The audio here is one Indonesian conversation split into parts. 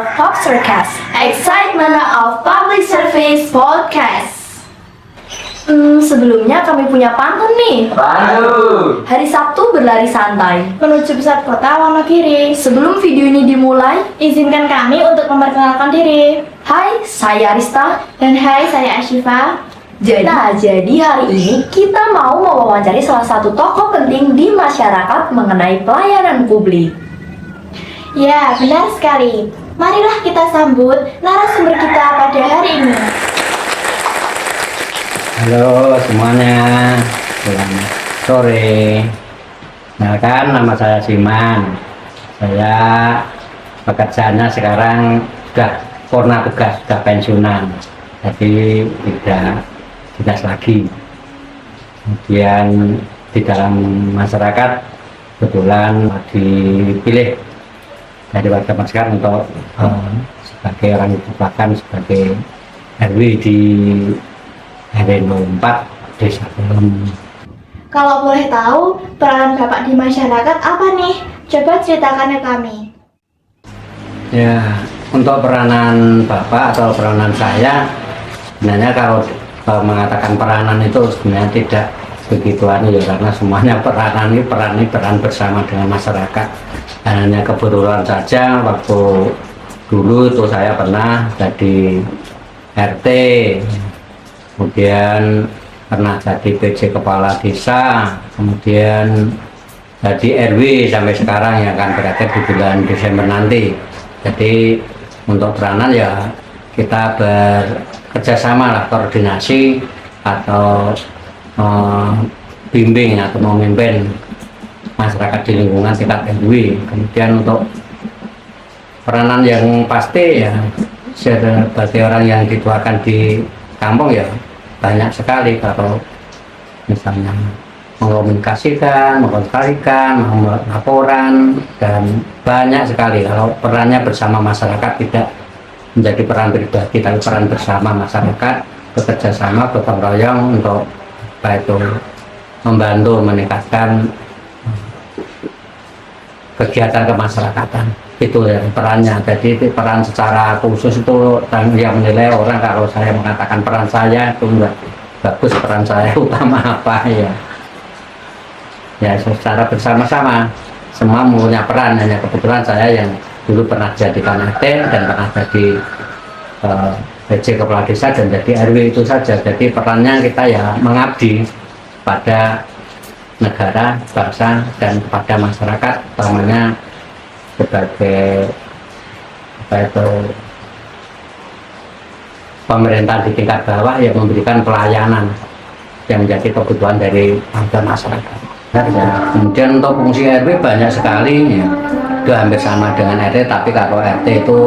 of Popstercast, excitement of public service podcast. Sebelumnya kami punya pantun nih. Pantun. Hari Sabtu berlari santai Menuju pusat kota Wonogiri. Sebelum video ini dimulai, Izinkan kami untuk memperkenalkan diri. hai, saya Arista. Dan hai, saya Ashifa. Jadi hari ini kita mau mewawancari salah satu tokoh penting di masyarakat mengenai pelayanan publik. Ya, benar sekali. Marilah kita sambut narasumber kita pada hari ini. Halo semuanya, selamat sore. Kenalkan, nama saya Siman. Saya pekerjaannya sekarang sudah purna tugas, sudah pensiunan, jadi tidak tugas lagi. Kemudian di dalam masyarakat kebetulan dipilih dari warga masyarakat untuk sebagai orang yang sebagai RW di RW 04 Desa Belum. Kalau boleh tahu, peran Bapak di masyarakat apa nih? Coba ceritakan ke kami. Ya, untuk peranan Bapak atau peranan saya, sebenarnya kalau mengatakan peranan itu sebenarnya tidak begitu ya, karena semuanya peran bersama dengan masyarakat. Hanya kebetulan saja waktu dulu itu saya pernah jadi RT, kemudian pernah jadi PJ Kepala Desa, kemudian jadi RW sampai sekarang yang akan berakhir di bulan Desember nanti. Jadi untuk peranan ya kita bekerjasama lah, koordinasi atau bimbing atau memimpin masyarakat di lingkungan tingkat RW. Kemudian untuk peranan yang pasti ya sebagai orang yang dituakan di kampung ya banyak sekali, kalau misalnya mengkomunikasikan, mengkontrolikan, membuat laporan, dan banyak sekali. Kalau perannya bersama masyarakat tidak menjadi peran pribadi, tapi peran bersama masyarakat, bekerja sama, gotong royong untuk apa itu membantu meningkatkan kegiatan kemasyarakatan. Itu ya perannya. Jadi peran secara khusus itu yang menilai orang kalau saya mengatakan peran saya itu enggak bagus, peran saya utama apa ya secara bersama-sama semua punya peran. Hanya kebetulan saya yang dulu pernah jadi RT dan pernah jadi PJ Kepala Desa dan jadi RW itu saja. Jadi perannya kita ya mengabdi pada negara, bangsa, dan kepada masyarakat, utamanya sebagai apa itu pemerintah di tingkat bawah yang memberikan pelayanan yang menjadi kebutuhan dari warga masyarakat. Ya. Kemudian untuk fungsi RW banyak sekali ya. Itu hampir sama dengan RT, tapi kalau RT itu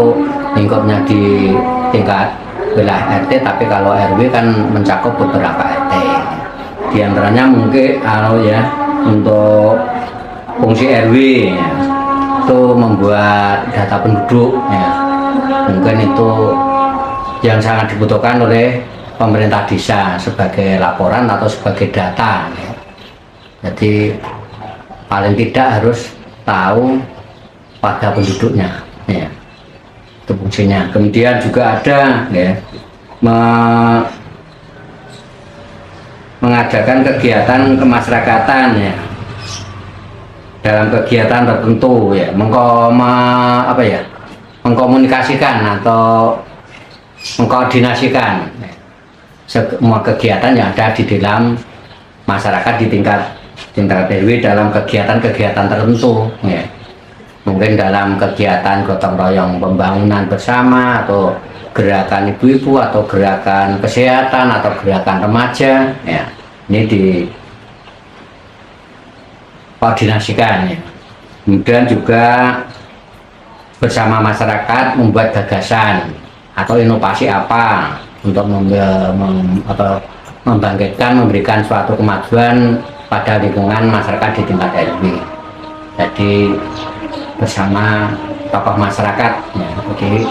lingkupnya di tingkat wilayah RT, tapi kalau RW kan mencakup beberapa RT. Di antaranya mungkin kalau ya untuk fungsi RW ya, itu membuat data penduduk ya. Mungkin itu yang sangat dibutuhkan oleh pemerintah desa sebagai laporan atau sebagai data ya. Jadi paling tidak harus tahu pada penduduknya ya, itu fungsinya. Kemudian juga ada ya mengadakan kegiatan kemasyarakatan ya, dalam kegiatan tertentu ya, mengkomunikasikan atau mengkoordinasikan ya, semua kegiatan yang ada di dalam masyarakat di tingkat RW dalam kegiatan-kegiatan tertentu ya. Mungkin dalam kegiatan gotong royong pembangunan bersama, atau gerakan ibu-ibu, atau gerakan kesehatan, atau gerakan remaja ya, ini dikoordinasikan ya. Kemudian juga bersama masyarakat membuat gagasan atau inovasi apa untuk membangkitkan, memberikan suatu kemajuan pada lingkungan masyarakat di tingkat RW. Jadi bersama tokoh masyarakat ya, jadi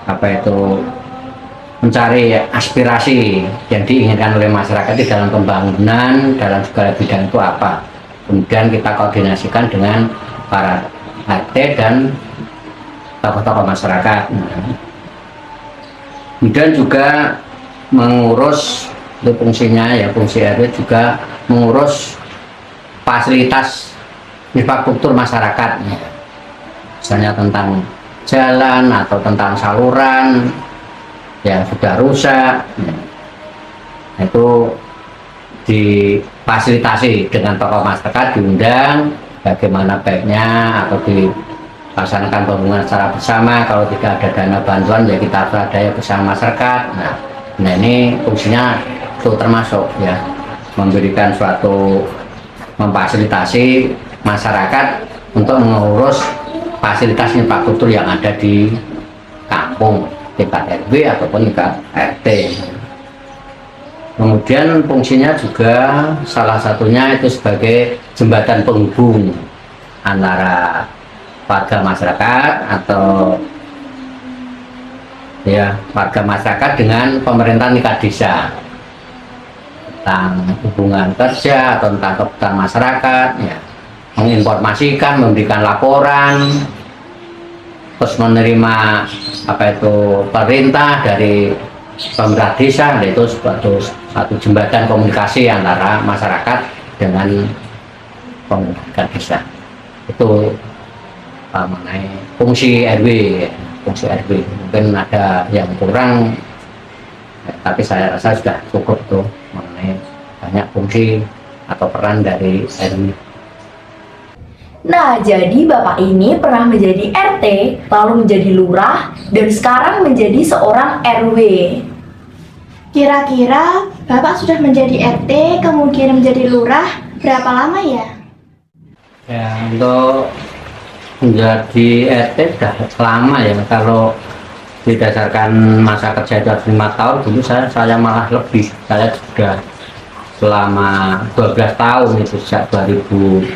apa itu mencari aspirasi yang diinginkan oleh masyarakat di dalam pembangunan dalam segala bidang itu apa. Kemudian kita koordinasikan dengan para RT dan tokoh-tokoh masyarakat. Kemudian juga mengurus, itu fungsinya ya, fungsi RW juga mengurus fasilitas infrastruktur masyarakat, misalnya tentang jalan atau tentang saluran yang sudah rusak, itu difasilitasi dengan tokoh masyarakat, diundang bagaimana baiknya atau dilaksanakan pembangunan secara bersama. Kalau tidak ada dana bantuan ya kita swadaya bersama masyarakat. Nah ini fungsinya itu termasuk ya, memberikan suatu, memfasilitasi masyarakat untuk mengurus fasilitas infrastruktur yang ada di kampung, tingkat RW ataupun tingkat RT. Kemudian fungsinya juga salah satunya itu sebagai jembatan penghubung antara warga masyarakat atau ya warga masyarakat dengan pemerintahan tingkat desa, tentang hubungan kerja atau tentang kebutuhan masyarakat, ya, menginformasikan, memberikan laporan, terus menerima apa itu perintah dari pemerintah desa. Itu satu jembatan komunikasi antara masyarakat dengan pemerintah desa. Itu mengenai fungsi RW, fungsi RW. Mungkin ada yang kurang, tapi saya rasa sudah cukup tuh mengenai banyak fungsi atau peran dari RW. Nah, jadi Bapak ini pernah menjadi RT, lalu menjadi lurah, dan sekarang menjadi seorang RW. Kira-kira Bapak sudah menjadi RT, kemudian menjadi lurah, berapa lama ya? Ya, untuk menjadi RT sudah lama ya. Kalau didasarkan masa kerja itu 5 tahun, dulu saya malah lebih. Saya sudah selama 12 tahun itu, sejak 2001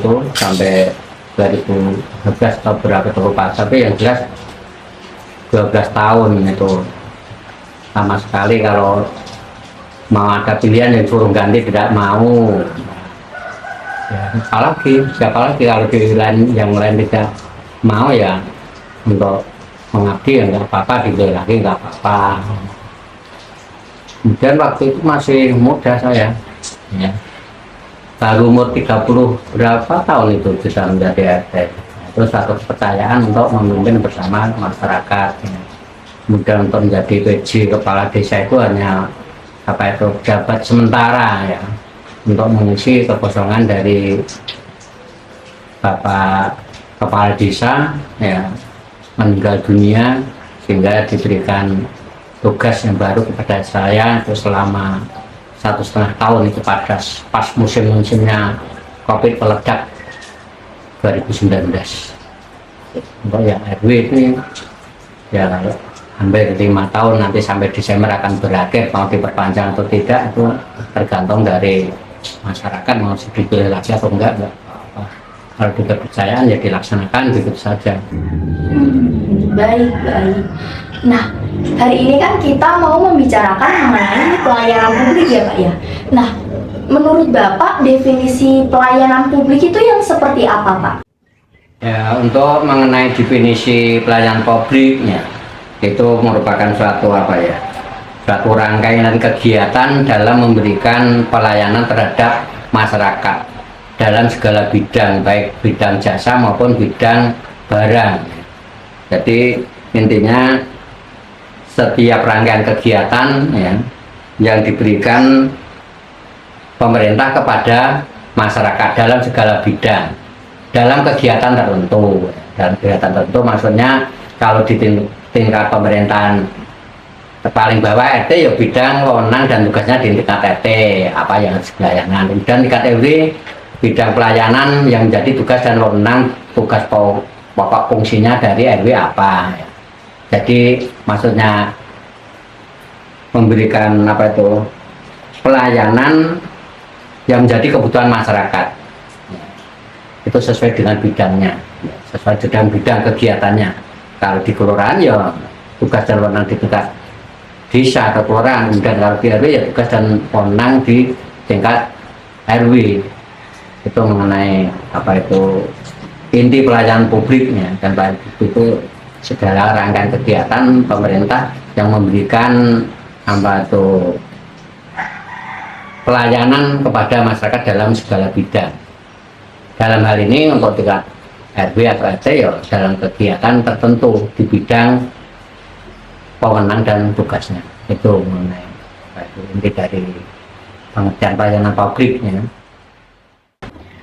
tuh sampai 2012 atau berapa itu lupa, tapi yang jelas 12 tahun itu. Sama sekali kalau mau ada pilihan yang suruh ganti tidak mau ya. Apalagi siapa lagi kalau di lain, yang lain tidak mau ya, untuk mengabdi ya nggak apa-apa, dipilih lagi nggak apa-apa. Kemudian waktu itu masih muda saya ya, baru umur 30 berapa tahun itu bisa menjadi RT. Itu satu kepercayaan untuk memimpin bersama masyarakat ya. Kemudian untuk menjadi PJ kepala desa itu hanya apa itu jabat sementara ya, untuk mengisi kekosongan dari Bapak kepala desa ya, meninggal dunia, sehingga diberikan tugas yang baru kepada saya itu selama 1,5 tahun itu pas musim-musimnya COVID meledak 2019. Untuk yang RW ini ya hampir 5 tahun, nanti sampai Desember akan berakhir. Mau diperpanjang atau tidak itu tergantung dari masyarakat, mau dipilih lagi atau enggak apa-apa. Kalau kepercayaan ya dilaksanakan begitu saja. Baik. Nah, hari ini kan kita mau membicarakan mengenai pelayanan publik ya Pak ya. Nah, menurut Bapak definisi pelayanan publik itu yang seperti apa Pak? Ya, untuk mengenai definisi pelayanan publiknya, itu merupakan suatu suatu rangkaian kegiatan dalam memberikan pelayanan terhadap masyarakat dalam segala bidang, baik bidang jasa maupun bidang barang. Jadi intinya setiap rangkaian kegiatan ya, yang diberikan pemerintah kepada masyarakat dalam segala bidang, dalam kegiatan tertentu. Dalam kegiatan tertentu maksudnya kalau di tingkat pemerintahan paling bawah RT ya bidang wewenang dan tugasnya di tingkat RT apa yang harus dilayangkan. Dan tingkat RW bidang pelayanan yang menjadi tugas dan wewenang, tugas pokok fungsinya dari RW apa. Jadi maksudnya memberikan pelayanan yang menjadi kebutuhan masyarakat. Itu sesuai dengan bidangnya, sesuai dengan bidang kegiatannya. Kalau di kelurahan ya tugas dan wewenang di tingkat desa atau kelurahan, dan kalau di RW ya tugas dan wewenang di tingkat RW. Itu mengenai inti pelayanan publiknya. Dan pelayanan publik itu segala rangkaian kegiatan pemerintah yang memberikan pelayanan kepada masyarakat dalam segala bidang. Dalam hal ini untuk tingkat RW atau RT ya dalam kegiatan tertentu di bidang wewenang dan tugasnya. Itu mengenai inti dari pengertian pelayanan publiknya.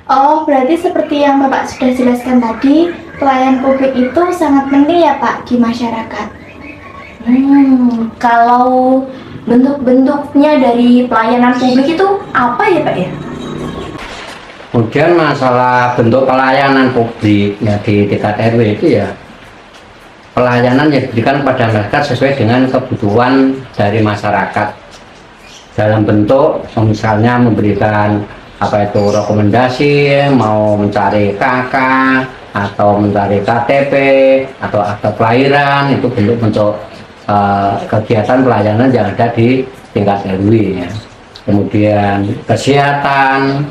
Oh, berarti seperti yang Bapak sudah jelaskan tadi, pelayanan publik itu sangat penting ya Pak di masyarakat. Kalau bentuk-bentuknya dari pelayanan publik itu apa ya Pak ya? Kemudian masalah bentuk pelayanan publik ya di tingkat RW itu ya pelayanan yang diberikan kepada masyarakat sesuai dengan kebutuhan dari masyarakat dalam bentuk misalnya memberikan rekomendasi, mau mencari KK atau mencari KTP atau akta kelahiran, itu bentuk-bentuk kegiatan pelayanan yang ada di tingkat RW ya. Kemudian kesehatan,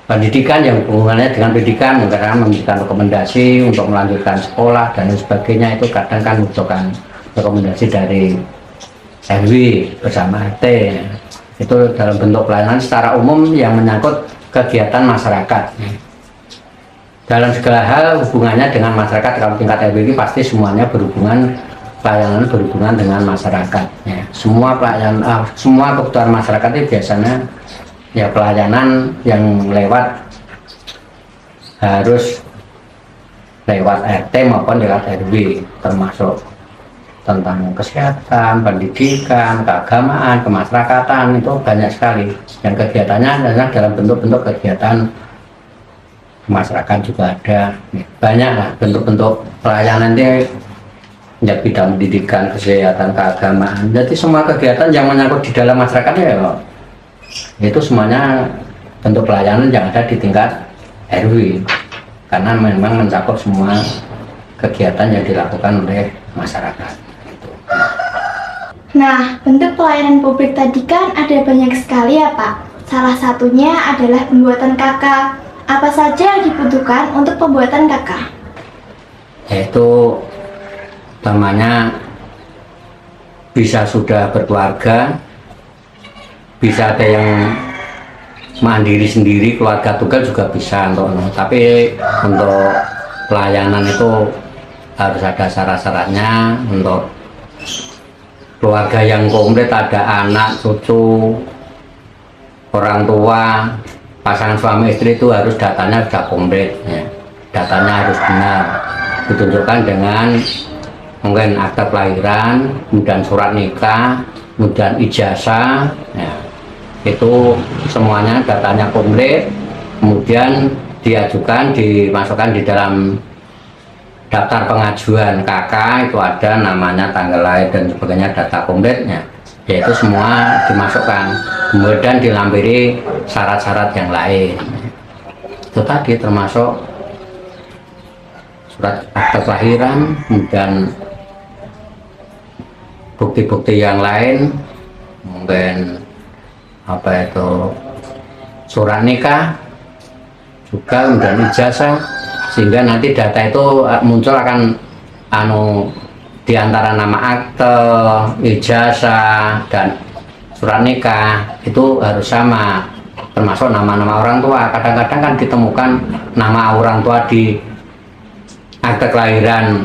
pendidikan yang hubungannya dengan pendidikan, mungkin memberikan rekomendasi untuk melanjutkan sekolah dan sebagainya, itu kadang kan membutuhkan rekomendasi dari RW bersama RT. Itu dalam bentuk pelayanan secara umum yang menyangkut kegiatan masyarakat. Dalam segala hal hubungannya dengan masyarakat, kalau tingkat RW ini pasti semuanya pelayanan berhubungan dengan masyarakat. Ya. Semua pelayanan, semua kebutuhan masyarakat itu biasanya ya pelayanan yang harus lewat RT maupun lewat RW, termasuk tentang kesehatan, pendidikan, keagamaan, kemasyarakatan, itu banyak sekali. Dan kegiatannya adalah dalam bentuk-bentuk kegiatan masyarakat juga ada. Banyak lah bentuk-bentuk pelayanan ini ya, bidang pendidikan, kesehatan, keagamaan. Jadi semua kegiatan yang menyangkut di dalam masyarakat ya itu semuanya bentuk pelayanan yang ada di tingkat RW, karena memang mencakup semua kegiatan yang dilakukan oleh masyarakat. Nah, bentuk pelayanan publik tadi kan ada banyak sekali ya Pak. Salah satunya adalah pembuatan KK. Apa saja yang dibutuhkan untuk pembuatan KK? Yaitu namanya bisa sudah berkeluarga, bisa ada yang mandiri sendiri, keluarga tunggal juga bisa tapi untuk pelayanan itu harus ada syarat-syaratnya. Untuk keluarga yang komplit, ada anak, cucu, orang tua, pasangan suami istri, itu harus datanya sudah komplit ya. Datanya harus benar, ditunjukkan dengan mungkin akta kelahiran, kemudian surat nikah, kemudian ijazah ya. Itu semuanya datanya komplit, kemudian diajukan, dimasukkan di dalam daftar pengajuan KK, itu ada namanya, tanggal lahir dan sebagainya, data kompletnya, yaitu semua dimasukkan, kemudian dilampiri syarat-syarat yang lain. Itu tadi termasuk surat akta kelahiran, kemudian bukti-bukti yang lain, mungkin surat nikah juga, kemudian ijazah, sehingga nanti data itu muncul akan di antara nama akte, ijazah, dan surat nikah itu harus sama, termasuk nama-nama orang tua. Kadang-kadang kan ditemukan nama orang tua di akte kelahiran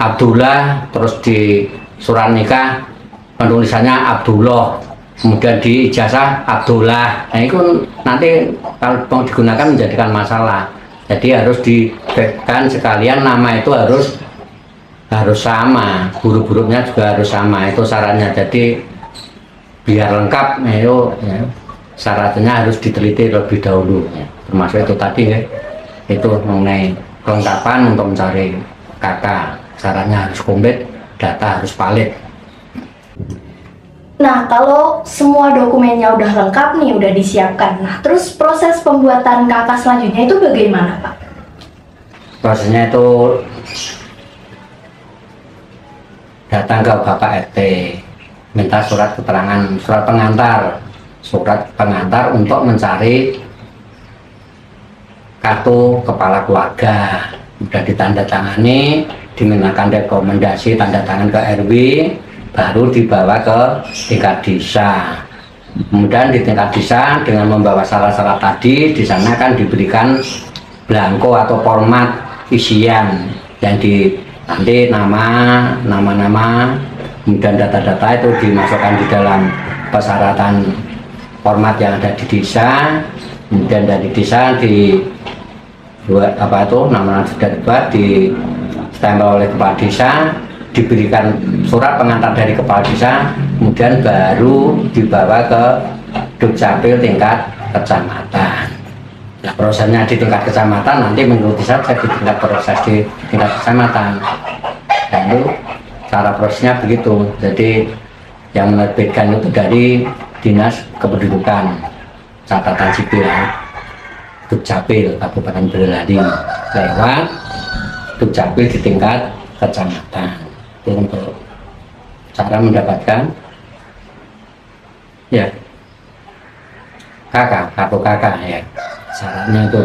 Abdullah, terus di surat nikah penulisannya Abdullah, kemudian di ijazah Abdullah. Nah itu nanti kalau mau digunakan menjadikan masalah. Jadi harus diberikan sekalian, nama itu harus sama, huruf-hurufnya juga harus sama, itu syaratnya. Jadi biar lengkap itu ya, syaratnya harus diteliti lebih dahulu ya. Termasuk itu tadi ya, itu mengenai kelengkapan untuk mencari KK, syaratnya harus komplit, data harus valid. Nah, kalau semua dokumennya udah lengkap nih, udah disiapkan. Nah, terus proses pembuatan KK selanjutnya itu bagaimana, Pak? Prosesnya itu datang ke Bapak RT, minta surat keterangan, surat pengantar untuk mencari kartu kepala keluarga, sudah ditandatangani, dimintakan rekomendasi tanda tangan ke RW, baru dibawa ke tingkat desa. Kemudian di tingkat desa dengan membawa syarat-syarat tadi, di sana kan diberikan belangko atau format isian yang nanti nama, kemudian data-data itu dimasukkan di dalam persyaratan format yang ada di desa. Kemudian dari desa nama sudah dibuat, di stempel oleh kepala desa, diberikan surat pengantar dari kepala desa, kemudian baru dibawa ke Dukcapil tingkat kecamatan. Nah, prosesnya di tingkat kecamatan nanti mengikuti saja di proses di tingkat kecamatan. Dan itu cara prosesnya begitu. Jadi yang menerbitkan itu dari Dinas Kependudukan, catatan sipil Dukcapil Kabupaten Boyolali lewat Dukcapil di tingkat kecamatan. Itu untuk cara mendapatkan ya kartu kakak ya. Syaratnya itu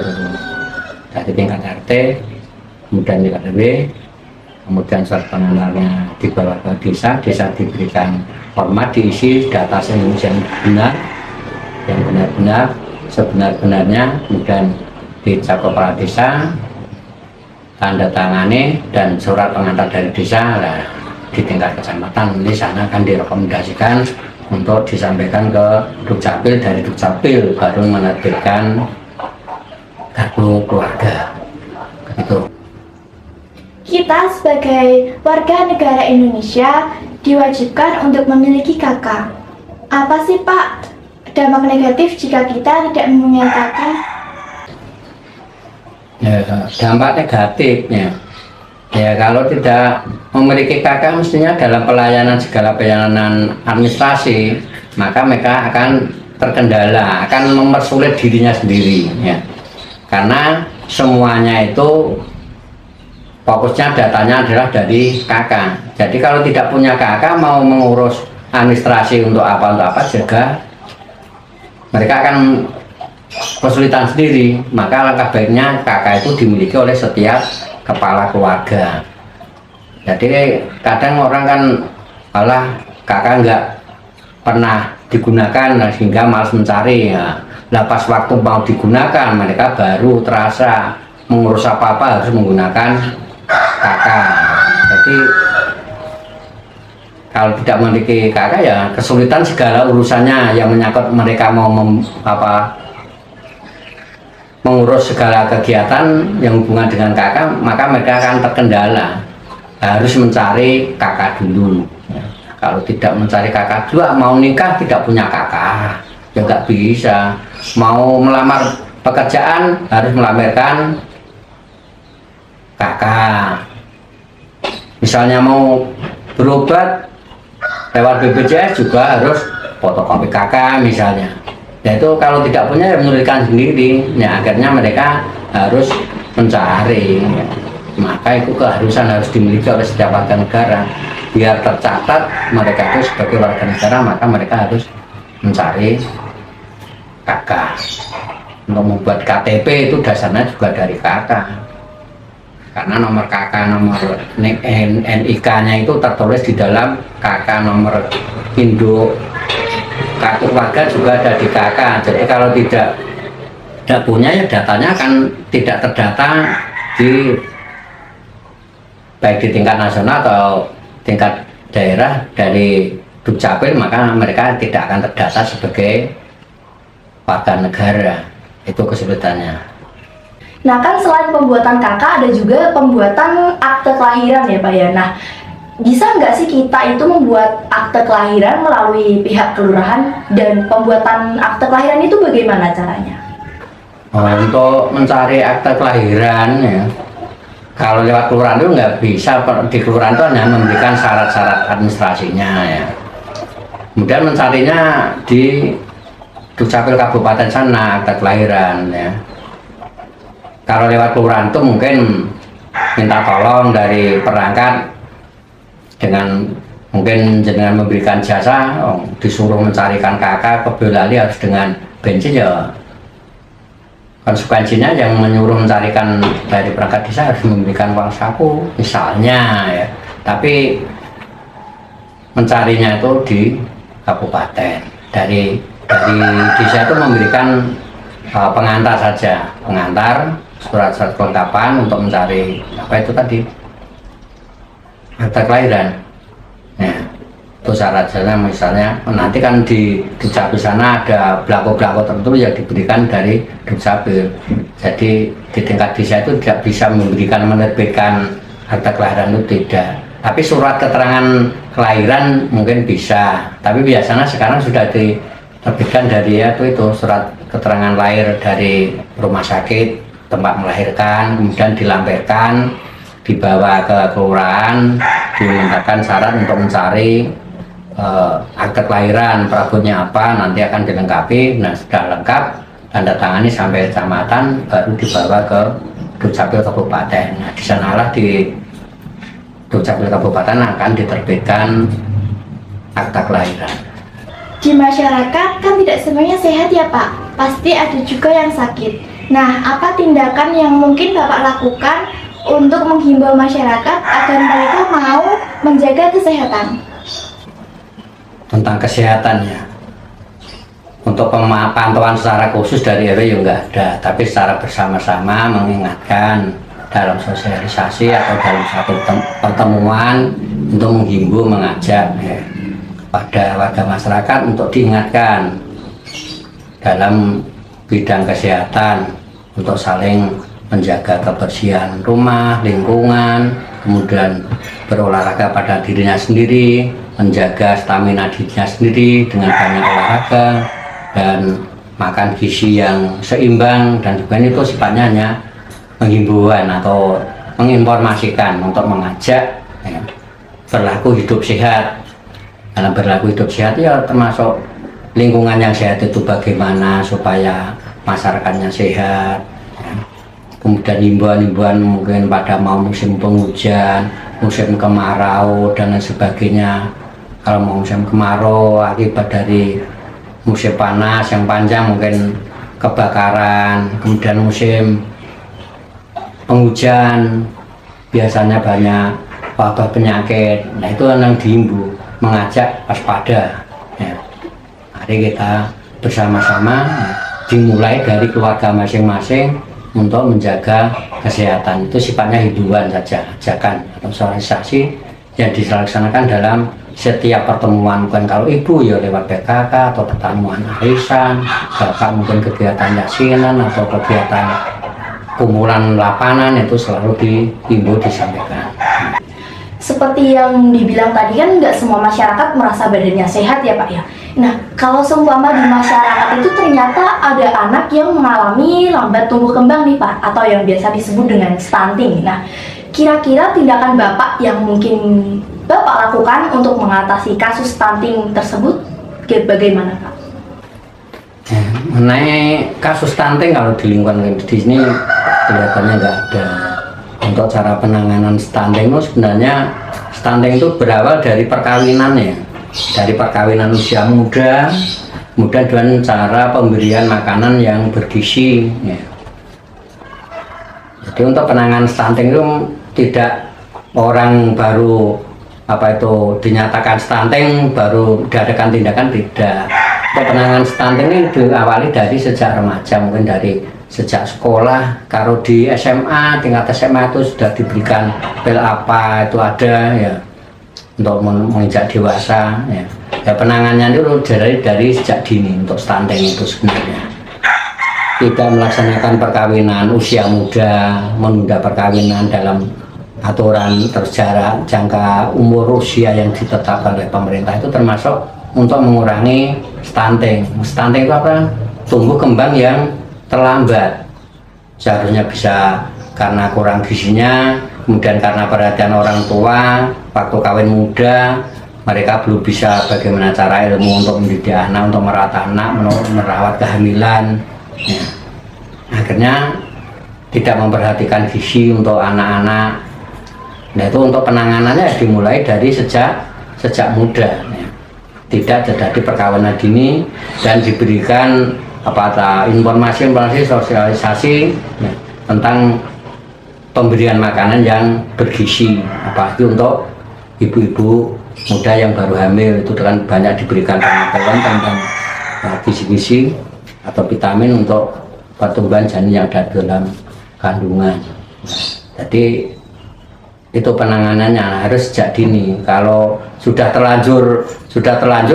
dari tingkat RT, kemudian tingkat RW, kemudian surat pengantarnya dibawa ke desa, desa diberikan format, diisi data yang benar, yang benar-benar sebenar-benarnya, kemudian dicap kepala desa, tanda tangani dan surat pengantar dari desa. Nah, di tingkat kecamatan di sana akan direkomendasikan untuk disampaikan ke Dukcapil, dari Dukcapil baru menerbitkan kartu keluarga. Begitu. Kita sebagai warga negara Indonesia diwajibkan untuk memiliki kakak. Apa sih Pak dampak negatif jika kita tidak menyatakan? Ya, dampak negatifnya ya kalau tidak memiliki kakak, mestinya dalam segala pelayanan administrasi, maka mereka akan terkendala, akan mempersulit dirinya sendiri ya. Karena semuanya itu fokusnya datanya adalah dari kakak. Jadi kalau tidak punya kakak, mau mengurus administrasi untuk apa juga mereka akan kesulitan sendiri. Maka langkah baiknya kakak itu dimiliki oleh setiap kepala keluarga. Jadi kadang orang kan malah kakak nggak pernah digunakan sehingga malas mencari ya. Nah, pas waktu mau digunakan mereka baru terasa mengurus apa-apa harus menggunakan kakak. Jadi kalau tidak memiliki kakak ya kesulitan segala urusannya yang menyangkut mereka mau mengurus segala kegiatan yang hubungan dengan kakak, maka mereka akan terkendala, harus mencari kakak dulu. Kalau tidak mencari kakak dulu, mau nikah tidak punya kakak ya nggak bisa. Mau melamar pekerjaan harus melamarkan kakak. Misalnya mau berobat lewat BPJS juga harus fotokopi kakak misalnya. Ya itu kalau tidak punya ya menyulitkan sendiri. Ya akhirnya mereka harus mencari. Maka itu keharusan harus dimiliki oleh setiap warga negara. Biar tercatat mereka itu sebagai warga negara, maka mereka harus mencari kakak. Untuk membuat KTP itu dasarnya juga dari kakak. Karena nomor kakak, nomor NIK-nya itu tertulis di dalam kakak, nomor induk kartu keluarga juga ada di kakak. Jadi kalau tidak punya ya datanya akan tidak terdata baik di tingkat nasional atau tingkat daerah dari Dukcapil, maka mereka tidak akan terdata sebagai warga negara. Itu kesulitannya. Nah kan selain pembuatan kakak ada juga pembuatan akte kelahiran ya Pak ya. Nah bisa nggak sih kita itu membuat akte kelahiran melalui pihak kelurahan, dan pembuatan akte kelahiran itu bagaimana caranya? Untuk mencari akte kelahiran ya, kalau lewat kelurahan itu nggak bisa. Di kelurahan itu hanya memberikan syarat-syarat administrasinya ya. Kemudian mencarinya di Dukcapil Kabupaten sana akte kelahiran ya. Kalau lewat kelurahan itu mungkin minta tolong dari perangkat dengan mungkin jenengan memberikan jasa, disuruh mencarikan kakak ke Boyolali harus dengan bensin ya konsekuensinya yang menyuruh mencarikan dari perangkat desa harus memberikan uang saku misalnya ya, tapi mencarinya itu di kabupaten. Dari desa itu memberikan pengantar saja, pengantar surat-surat kelengkapan untuk mencari apa itu tadi, akta kelahiran. Nah, itu syarat-syaratnya misalnya nanti kan di Dukcapil sana ada belangko-belangko tertentu yang diberikan dari Dukcapil. Jadi di tingkat desa itu tidak bisa menerbitkan akta kelahiran itu, tidak. Tapi surat keterangan kelahiran mungkin bisa. Tapi biasanya sekarang sudah diterbitkan dari itu surat keterangan lahir dari rumah sakit tempat melahirkan, kemudian dilampirkan, dibawa ke kelurahan, dimintakan syarat untuk mencari akte kelahiran, perabotnya apa, nanti akan dilengkapi. Nah, sudah lengkap, tanda tangani sampai kecamatan, baru dibawa ke Dukcapil Kabupaten. Nah, di sanalah di Dukcapil Kabupaten akan diterbitkan akta kelahiran. Di masyarakat kan tidak semuanya sehat ya Pak, pasti ada juga yang sakit. Nah, apa tindakan yang mungkin Bapak lakukan untuk menghimbau masyarakat agar mereka mau menjaga kesehatan? Tentang kesehatannya, untuk pemantauan secara khusus dari RW ya enggak ada, tapi secara bersama-sama mengingatkan dalam sosialisasi atau dalam satu pertemuan untuk menghimbau, mengajak pada warga masyarakat untuk diingatkan dalam bidang kesehatan untuk saling menjaga kebersihan rumah, lingkungan, kemudian berolahraga pada dirinya sendiri, menjaga stamina dirinya sendiri dengan banyak olahraga dan makan gizi yang seimbang, dan juga itu sifatnya hanya menghimbauan atau menginformasikan untuk mengajak berlaku hidup sehat. Dalam berlaku hidup sehat ya termasuk lingkungan yang sehat itu bagaimana supaya masyarakatnya sehat. Kemudian himbauan-himbauan mungkin pada mau musim penghujan, musim kemarau dan lain sebagainya. Kalau mau musim kemarau akibat dari musim panas yang panjang mungkin kebakaran, kemudian musim penghujan biasanya banyak wabah penyakit. Nah, itu yang dihimbau, mengajak waspada. Mari kita bersama-sama dimulai dari keluarga masing-masing untuk menjaga kesehatan. Itu sifatnya himbauan saja, ajakan atau sosialisasi yang dilaksanakan dalam setiap pertemuan. Bukan kalau ibu ya lewat PKK atau pertemuan arisan, bapak mungkin kegiatan yasinan atau kegiatan kumpulan lapangan, itu selalu dihimbau, disampaikan. Seperti yang dibilang tadi kan nggak semua masyarakat merasa badannya sehat ya Pak ya. Nah, kalau seumpama di masyarakat itu ternyata ada anak yang mengalami lambat tumbuh kembang nih Pak, atau yang biasa disebut dengan stunting. Nah, kira-kira tindakan Bapak yang mungkin Bapak lakukan untuk mengatasi kasus stunting tersebut bagaimana Pak? Mengenai kasus stunting kalau di lingkungan di sini kelihatannya nggak ada. Untuk cara penanganan stunting itu sebenarnya stunting itu berawal dari perkawinan ya, dari perkawinan usia muda, kemudian dengan cara pemberian makanan yang bergizi ya. Jadi untuk penanganan stunting itu tidak orang baru dinyatakan stunting baru diadakan tindakan, tidak. Untuk penanganan stunting ini diawali dari sejak remaja, mungkin dari sejak sekolah. Kalau di SMA, tingkat SMA itu sudah diberikan pil apa itu ada ya untuk menginjak dewasa ya. Ya penanganannya itu dari sejak dini untuk stunting itu sebenarnya. Tidak melaksanakan perkawinan usia muda, menunda perkawinan dalam aturan terjarak jangka umur usia yang ditetapkan oleh pemerintah itu termasuk untuk mengurangi stunting. Stunting itu apa? Tumbuh kembang yang terlambat. Seharusnya bisa karena kurang gizinya, kemudian karena perhatian orang tua waktu kawin muda, mereka belum bisa bagaimana cara ilmu untuk mendidik anak, untuk merawat anak, merawat kehamilan ya. Akhirnya tidak memperhatikan gizi untuk anak-anak. Nah, itu untuk penanganannya dimulai dari sejak muda ya. Tidak terjadi perkawinan dini dan diberikan informasi sosialisasi ya, tentang pemberian makanan yang bergizi, apalagi untuk ibu-ibu muda yang baru hamil itu kan banyak diberikan pengetahuan tentang gizi-gizi atau vitamin untuk pertumbuhan janin yang ada dalam kandungan. Jadi itu penanganannya harus sejak dini. Kalau sudah terlanjur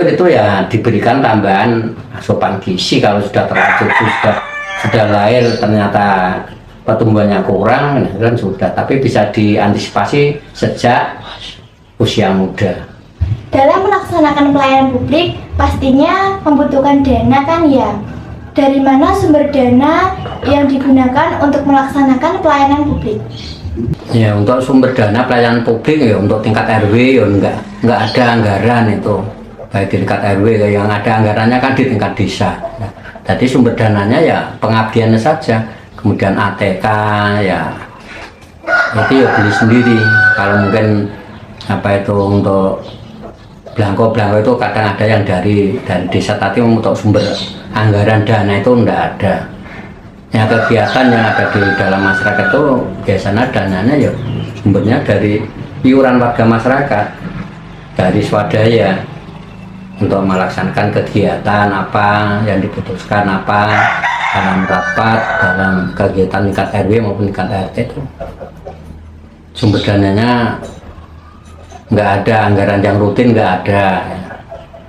itu ya diberikan tambahan asupan gizi. Kalau sudah terlanjur sudah lahir ternyata pertumbuhannya kurang kan sudah, tapi bisa diantisipasi sejak usia muda. Dalam melaksanakan pelayanan publik pastinya membutuhkan dana kan ya? Dari mana sumber dana yang digunakan untuk melaksanakan pelayanan publik? Ya, untuk sumber dana pelayanan publik ya untuk tingkat RW ya enggak ada anggaran itu. Baik di tingkat RW yang ada anggarannya kan di tingkat desa. Nah, jadi sumber dananya ya pengabdiannya saja. Kemudian ATK ya itu ya beli sendiri. Kalau mungkin untuk belangko itu kadang ada yang dari desa, tapi untuk sumber anggaran dana itu enggak ada. Ya, kegiatan yang ada di dalam masyarakat itu biasanya dananya ya sumbernya dari iuran warga masyarakat, dari swadaya untuk melaksanakan kegiatan apa yang diputuskan dalam rapat, dalam kegiatan tingkat RW maupun tingkat RT itu sumber dananya nggak ada, anggaran yang rutin nggak ada.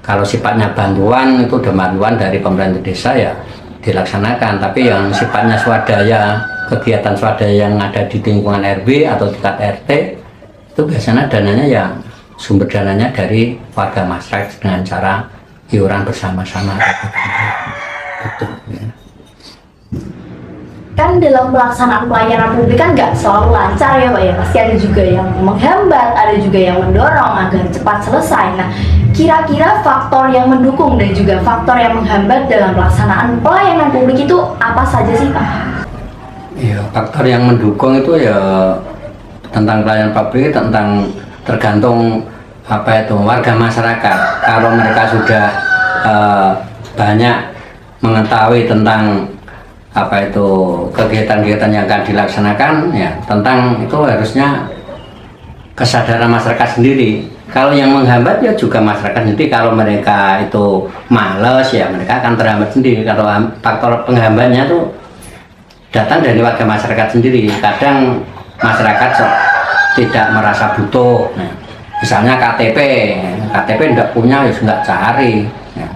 Kalau sifatnya bantuan itu bantuan dari pemerintah desa ya dilaksanakan, tapi yang sifatnya swadaya, kegiatan swadaya yang ada di lingkungan RW atau tingkat RT itu biasanya dananya ya sumber dananya dari warga masyarakat dengan cara iuran bersama-sama gitu, ya. Kan dalam pelaksanaan pelayanan publik kan nggak selalu lancar ya Pak ya, pasti ada juga yang menghambat, ada juga yang mendorong agar cepat selesai. Nah, kira-kira faktor yang mendukung dan juga faktor yang menghambat dalam pelaksanaan pelayanan publik itu apa saja sih Pak? Ya, faktor yang mendukung itu ya tentang pelayanan publik, tentang tergantung warga masyarakat. Kalau mereka sudah banyak mengetahui tentang kegiatan-kegiatan yang akan dilaksanakan ya, tentang itu harusnya kesadaran masyarakat sendiri. Kalau yang menghambat ya juga masyarakat sendiri. Kalau mereka itu malas ya mereka akan terhambat sendiri. Kalau faktor penghambatnya tuh datang dari warga masyarakat sendiri. Kadang masyarakat tidak merasa butuh. Nah, misalnya KTP tidak punya ya nggak cari. Ya.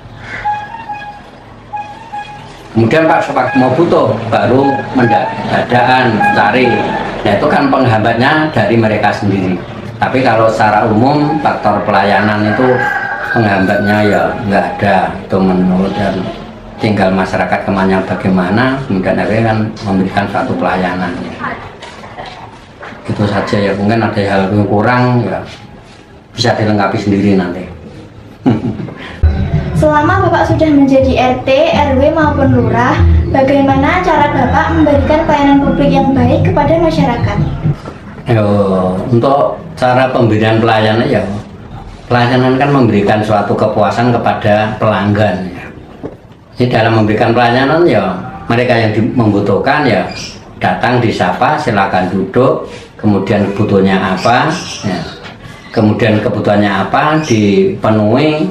Kemudian Pak mau butuh baru mendadak cari. Nah itu kan penghambatnya dari mereka sendiri. Tapi kalau secara umum faktor pelayanan itu penghambatnya ya nggak ada. Itu menurut dan tinggal masyarakat kemana bagaimana, kemudian akhirnya kan memberikan suatu pelayanan. Itu saja ya, mungkin ada hal yang kurang ya bisa dilengkapi sendiri nanti. Selama Bapak sudah menjadi RT, RW maupun lurah, bagaimana cara Bapak memberikan pelayanan publik yang baik kepada masyarakat? Untuk cara pemberian pelayanan ya, pelayanan kan memberikan suatu kepuasan kepada pelanggan ya. Jadi dalam memberikan pelayanan ya mereka yang membutuhkan ya datang disapa, silakan duduk, kemudian kebutuhannya apa ya. Kemudian kebutuhannya apa dipenuhi.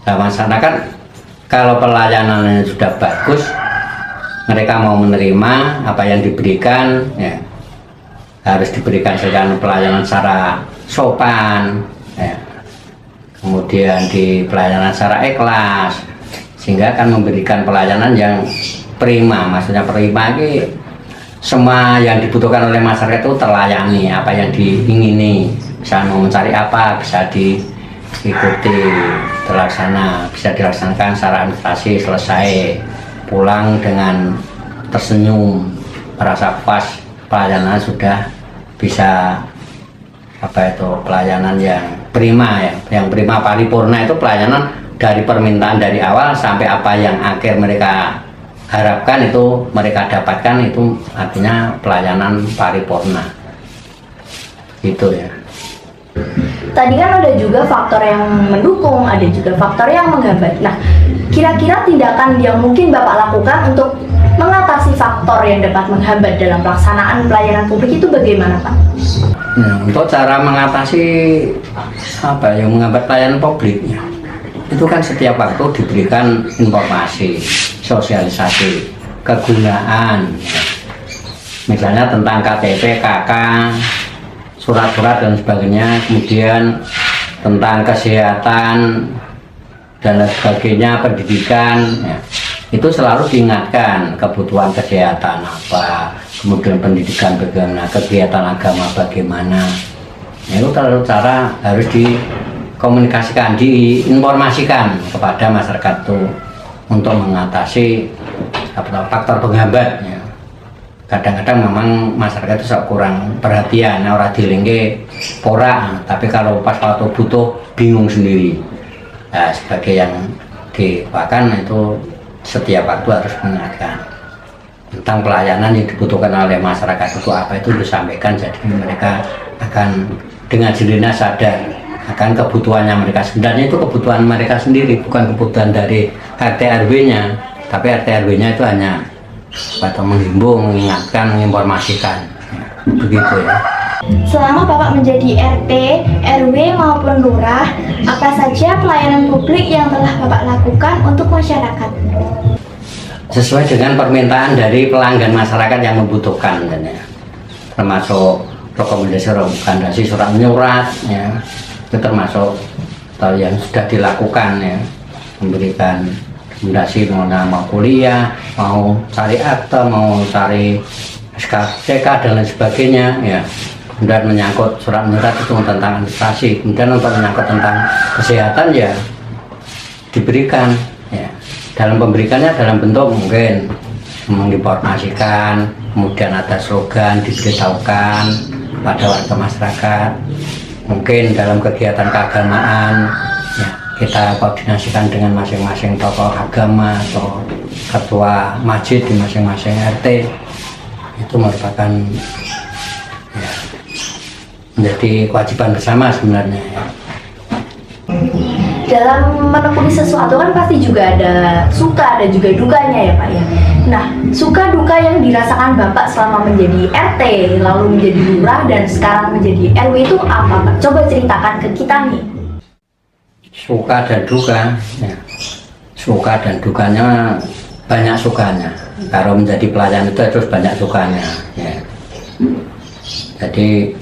Nah, masyarakat kalau pelayanannya sudah bagus, mereka mau menerima apa yang diberikan ya, harus diberikan secara pelayanan secara sopan ya. Kemudian di pelayanan secara ikhlas, sehingga akan memberikan pelayanan yang prima. Maksudnya prima ini semua yang dibutuhkan oleh masyarakat itu terlayani, apa yang diingini. Bisa mau mencari apa bisa diikuti, terlaksana, bisa dilaksanakan secara administrasi, selesai pulang dengan tersenyum, merasa puas, pelayanan sudah bisa pelayanan yang prima ya. Yang prima paripurna itu pelayanan dari permintaan dari awal sampai apa yang akhir mereka harapkan itu mereka dapatkan, itu artinya pelayanan paripurna gitu ya. Tadi kan ada juga faktor yang mendukung, ada juga faktor yang menghambat. Nah, Kira-kira tindakan yang mungkin Bapak lakukan untuk mengatasi faktor yang dapat menghambat dalam pelaksanaan pelayanan publik itu bagaimana, Pak? Untuk cara mengatasi apa yang menghambat pelayanan publiknya, itu kan setiap waktu diberikan informasi, sosialisasi, kegunaan, misalnya tentang KTP, KK, surat-surat dan sebagainya, kemudian tentang kesehatan dan lain sebagainya, pendidikan, ya. Itu selalu diingatkan kebutuhan kesehatan apa, kemudian pendidikan bagaimana, kegiatan agama bagaimana. Ya, itu terlalu cara harus dikomunikasikan, diinformasikan kepada masyarakat itu untuk mengatasi faktor penghambatnya. Kadang-kadang memang masyarakat itu kurang perhatian, orang dilingke pora, tapi kalau pas waktu butuh bingung sendiri. Nah, sebagai yang diwakilkan itu setiap waktu harus mengingatkan tentang pelayanan yang dibutuhkan oleh masyarakat itu apa, itu disampaikan, jadi mereka akan dengan sendirinya sadar akan kebutuhannya mereka. Sebenarnya itu kebutuhan mereka sendiri, bukan kebutuhan dari RT RW-nya, tapi RT RW-nya itu hanya atau menghimbau, mengingatkan, menginformasikan, begitu ya. Selama Bapak menjadi RT, RW maupun lurah, apa saja pelayanan publik yang telah Bapak lakukan untuk masyarakat? Sesuai dengan permintaan dari pelanggan masyarakat yang membutuhkan, ya. Termasuk rekomendasi surat menyurat, ya. Itu termasuk yang sudah dilakukan, ya. Memberikan rekomendasi mau kuliah, mau cari akte, mau cari SKCK dan lain sebagainya, ya. Kemudian menyangkut surat menyurat itu tentang administrasi, kemudian untuk menyangkut tentang kesehatan, ya diberikan, ya. Dalam pemberikannya dalam bentuk mungkin menginformasikan, kemudian ada slogan diberitahukan kepada warga masyarakat, mungkin dalam kegiatan keagamaan, ya kita koordinasikan dengan masing-masing tokoh agama atau ketua masjid di masing-masing RT. Itu merupakan, ya, menjadi kewajiban bersama sebenarnya, ya. Dalam menekuni sesuatu kan pasti juga ada suka dan juga dukanya ya Pak ya. Nah, suka duka yang dirasakan Bapak selama menjadi RT, lalu menjadi lurah dan sekarang menjadi RW itu apa Pak? Coba ceritakan ke kita nih. Suka dan duka, ya. Suka dan dukanya banyak sukanya. Kalau menjadi pelayan itu terus banyak sukanya, ya. Jadi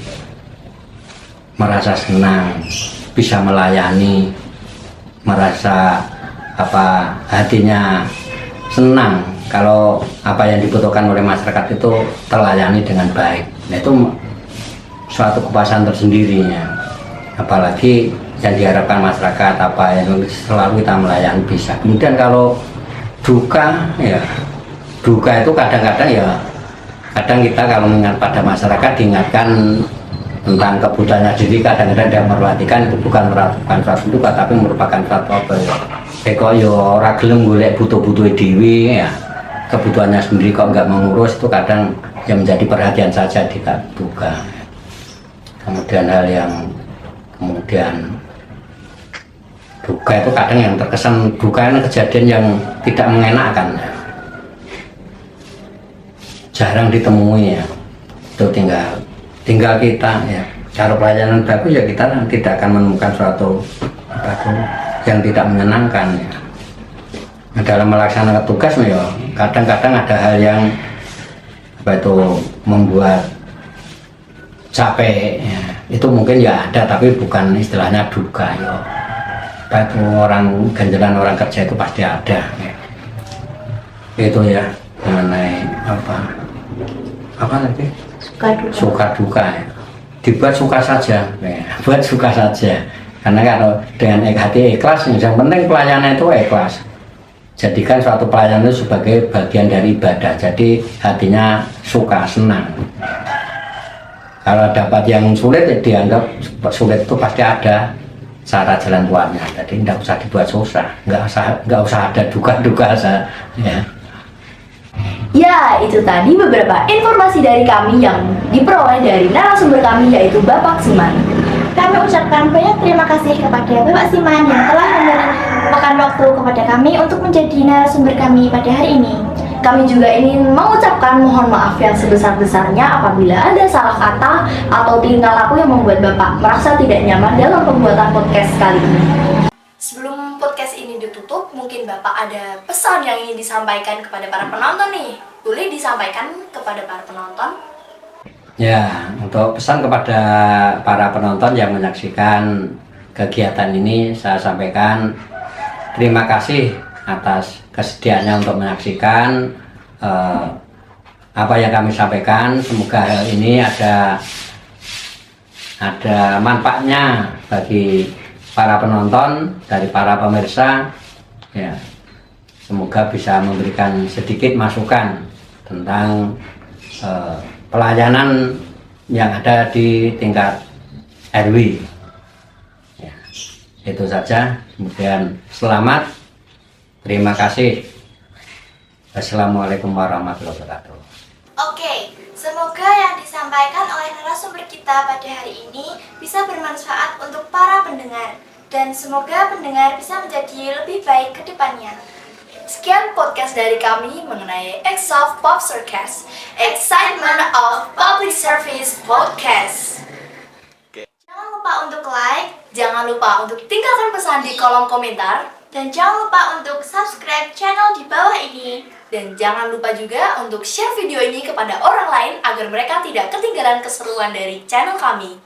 merasa senang bisa melayani, merasa hatinya senang kalau apa yang dibutuhkan oleh masyarakat itu terlayani dengan baik. Nah, itu suatu kepuasan tersendirinya. Apalagi yang diharapkan masyarakat apa yang selalu kita melayani bisa. Kemudian kalau duka, ya duka itu kadang-kadang ya kadang kita kalau mengingat pada masyarakat diingatkan tentang kebutuhannya diri, kadang-kadang dia merhatikan itu bukan merupakan suatu duka tapi merupakan suatu apa ya, kok yo ora gelem golek butuh-butuh dewi, ya kebutuhannya sendiri kok nggak mengurus, itu kadang yang menjadi perhatian saja di duka. Kemudian hal yang duka itu kadang yang terkesan duka ini kejadian yang tidak mengenakan, jarang ditemui, ya. Itu tinggal kita, ya. Kalau pelayanan bagus ya kita tidak akan menemukan suatu yang tidak menyenangkan, ya. Nah, dalam melaksanakan tugas, ya kadang-kadang ada hal yang membuat capek, ya. Itu mungkin ya ada, tapi bukan istilahnya duka, ya. Orang ganjalan orang kerja itu pasti ada, ya. Itu ya mengenai apa lagi suka duka, ya. Dibuat suka saja, ya. Buat suka saja, karena kalau dengan hati ikhlas, yang penting pelayanan itu ikhlas. Jadikan suatu pelayanan itu sebagai bagian dari ibadah, jadi hatinya suka, senang. Kalau dapat yang sulit, ya dianggap sulit itu pasti ada cara jalan keluarnya, jadi tidak usah dibuat susah, nggak usah ada duka-duka, ya. Ya, itu tadi beberapa informasi dari kami yang diperoleh dari narasumber kami, yaitu Bapak Siman. Kami ucapkan banyak terima kasih kepada Bapak Siman yang telah memberikan waktu kepada kami untuk menjadi narasumber kami pada hari ini. Kami juga ingin mengucapkan mohon maaf yang sebesar-besarnya apabila ada salah kata atau tingkah laku yang membuat Bapak merasa tidak nyaman dalam pembuatan podcast kali ini. Sebelum podcast ini ditutup, mungkin Bapak ada pesan yang ingin disampaikan kepada para penonton nih. Boleh disampaikan kepada para penonton? Ya, untuk pesan kepada para penonton yang menyaksikan kegiatan ini, saya sampaikan terima kasih atas kesediaannya untuk menyaksikan apa yang kami sampaikan. Semoga hal ini ada manfaatnya bagi para penonton, dari para pemirsa. Ya, semoga bisa memberikan sedikit masukan tentang pelayanan yang ada di tingkat RW. Ya, itu saja. Kemudian selamat. Terima kasih. Assalamualaikum warahmatullahi wabarakatuh. Oke, semoga yang disampaikan oleh narasumber kita pada hari ini bisa bermanfaat untuk para pendengar. Dan semoga pendengar bisa menjadi lebih baik ke depannya. Sekian podcast dari kami mengenai Exof Pop Circus, Excitement of Public Service Podcast. Jangan lupa untuk like, Jangan lupa untuk tinggalkan pesan di kolom komentar. dan jangan lupa untuk subscribe channel di bawah ini. Dan jangan lupa juga untuk share video ini kepada orang lain agar mereka tidak ketinggalan keseruan dari channel kami.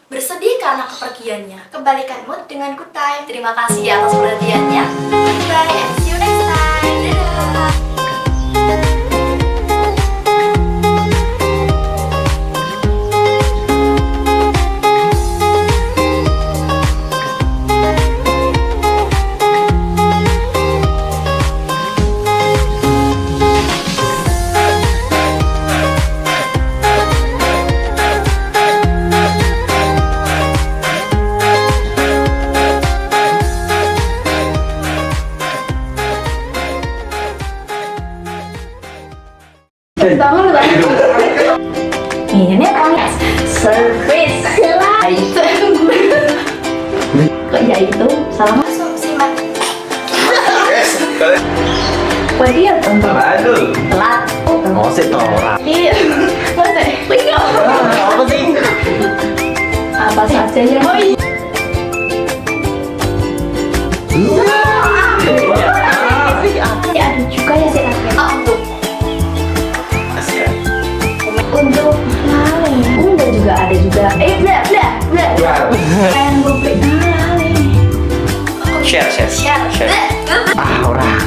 Bersedih karena kepergiannya. Kembalikan mood dengan good time. Terima kasih atas perhatiannya. Bye and see you next time. Dadah. Ini podcast service kok ya itu salah Masuk simak. kue dia tentu Aduh, telat mau sih tolak. iya Apa sih? apa saja yang mau Ada juga ya sih untuk untuk lale. Bunda juga ada juga bla bla bla Pengen gue beli lale. Share. share Ah, orang.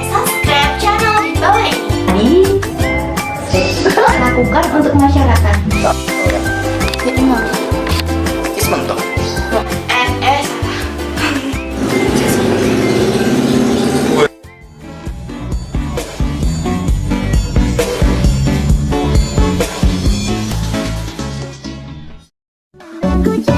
Subscribe channel di bawah ini. di Lakukan untuk masyarakat. jadi mau Kis mentok. NS. Kucing